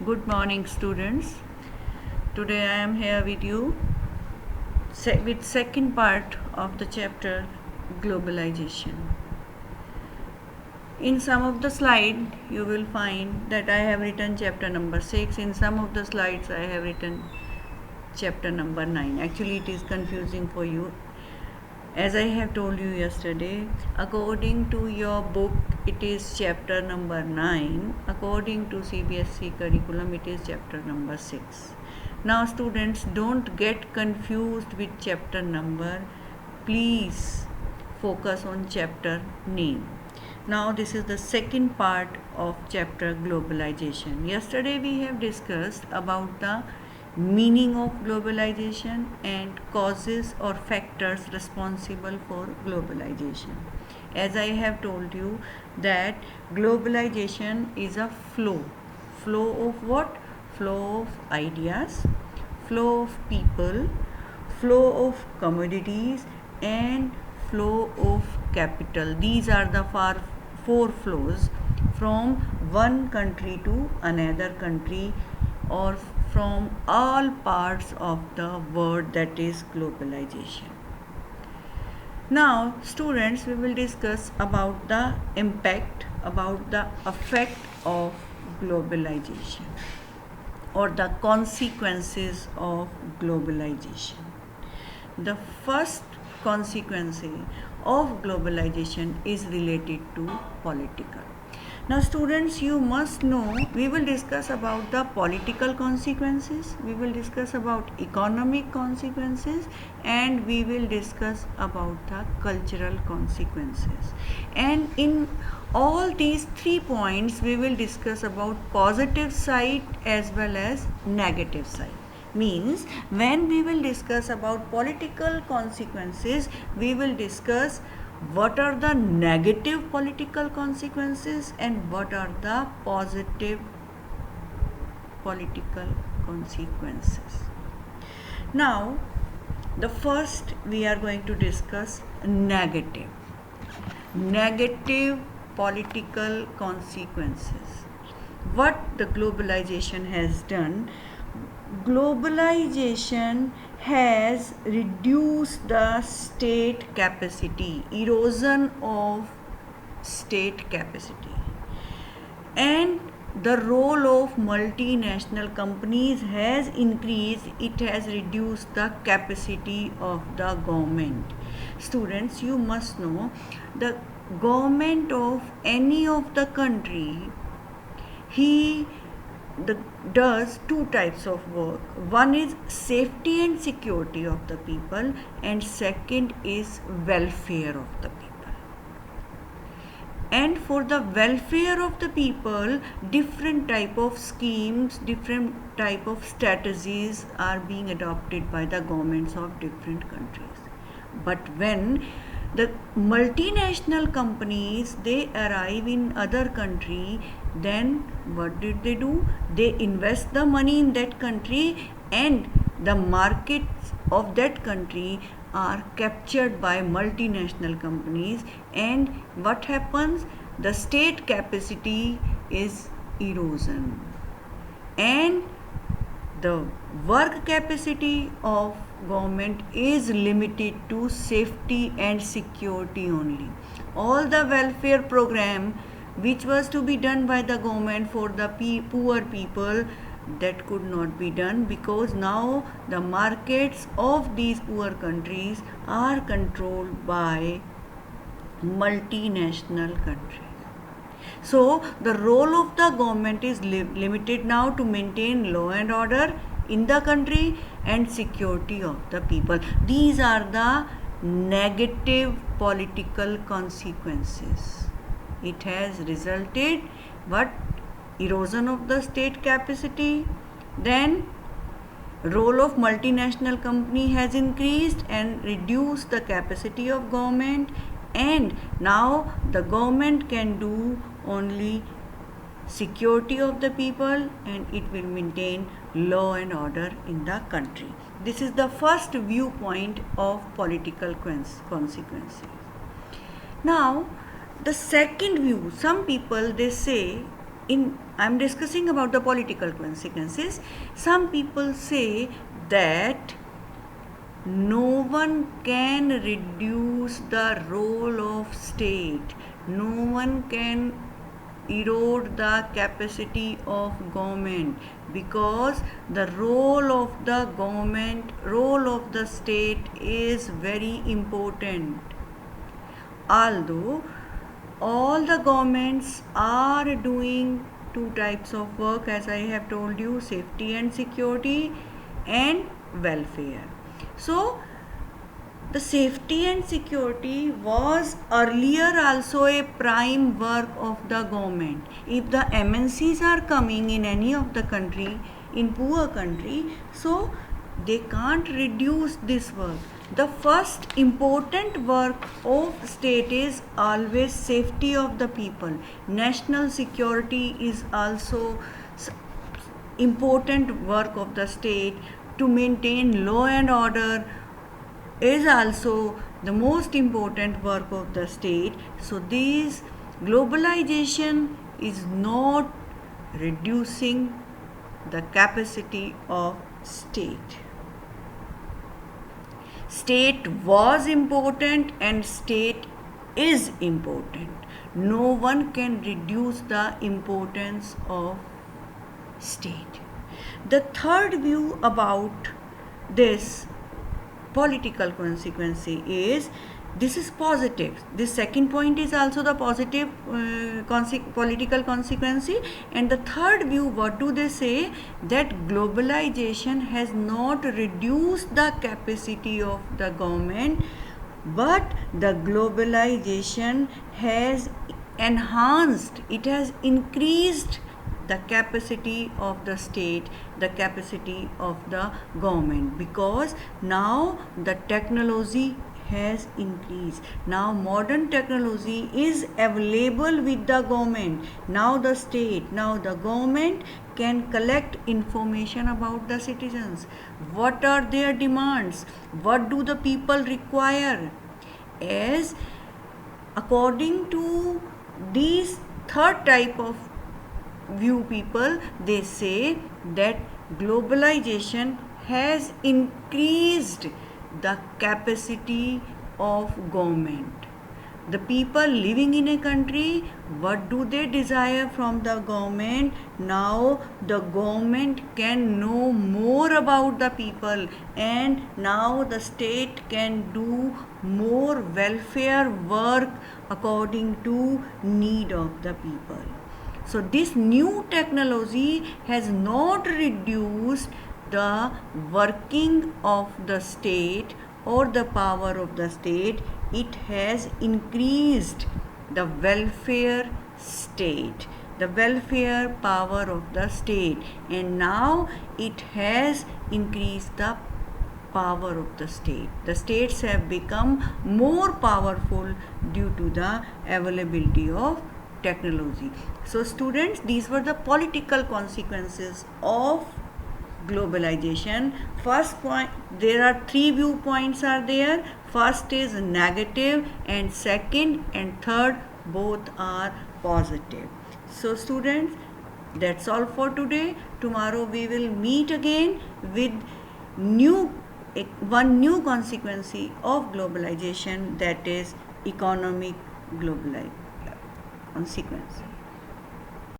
Good morning, students. Today I am here with you with second part of the chapter globalization. In some of the slide you will find that I have written chapter number 6. In some of the slides I have written chapter number 9. Actually it is confusing for you. As I have told you yesterday, according to your book, it is chapter number 9. According to CBSE curriculum, it is chapter number 6. Now, students, don't get confused with chapter number. Please focus on chapter name. Now, this is the second part of chapter globalization. Yesterday, we have discussed about the meaning of globalization and causes or factors responsible for globalization. As I have told you that globalization is a flow of what? Flow of ideas, flow of people, flow of commodities, and flow of capital. These are the four flows from one country to another country or from all parts of the world, that is globalization. Now, students, we will discuss about the impact, about the effect of globalization or the consequences of globalization. The first consequence of globalization is related to political. Now, students, you must know we will discuss about the political consequences, we will discuss about economic consequences, and we will discuss about the cultural consequences. And in all these 3 points, we will discuss about positive side as well as negative side. Means when we will discuss about political consequences, we will discuss what are the negative political consequences and what are the positive political consequences. Now, the first we are going to discuss negative political consequences. What the globalization has done? Globalization has reduced the state capacity, erosion of state capacity, and the role of multinational companies has increased. It has reduced the capacity of the government. Students, you must know the government of any of the country, he does two types of work. One is safety and security of the people, and second is welfare of the people. And for the welfare of the people, different type of schemes, different type of strategies are being adopted by the governments of different countries. But when the multinational companies, they arrive in other country, then what did they do? They invest the money in that country, and the markets of that country are captured by multinational companies. And what happens? The state capacity is erosion, and the work capacity of government is limited to safety and security only. All the welfare program which was to be done by the government for the poor people, that could not be done because now the markets of these poor countries are controlled by multinational countries. So, the role of the government is limited now to maintain law and order in the country and security of the people. These are the negative political consequences. It has resulted what? Erosion of the state capacity, then role of multinational company has increased and reduced the capacity of government, and now the government can do only security of the people and it will maintain law and order in the country. This is the first viewpoint of political consequences. Now, the second view, some people they say I'm discussing about the political consequences. Some people say that no one can reduce the role of state. No one can erode the capacity of government, because the role of the state is very important. Although all the governments are doing two types of work, as I have told you, safety and security and welfare. So the safety and security was earlier also a prime work of the government. If the MNCs are coming in any of the country, in poor country, so they can't reduce this work. The first important work of state is always safety of the people. National security is also important work of the state. To maintain law and order is also the most important work of the state. So this globalization is not reducing the capacity of state. State was important and state is important. No one can reduce the importance of state. The third view about this political consequence is this is positive. This second point is also the positive political consequence. And the third view, what do they say? That globalization has not reduced the capacity of the government, but the globalization has enhanced, it has increased the capacity of the state, the capacity of the government, because now the technology has increased. Now modern technology is available with the government. Now the government can collect information about the citizens. What are their demands? What do the people require? As according to these third type of view people, they say that globalization has increased the capacity of government. The people living in a country, what do they desire from the government? Now the government can know more about the people, and now the state can do more welfare work according to need of the people. So this new technology has not reduced the working of the state or the power of the state. It has increased the welfare state, the welfare power of the state, and now it has increased the power of the state. The states have become more powerful due to the availability of technology. So students, these were the political consequences of globalization. First point, there are three viewpoints are there. First is negative, and second and third both are positive. So students, that's all for today. Tomorrow we will meet again with one new consequence of globalization, that is economic globalization consequence.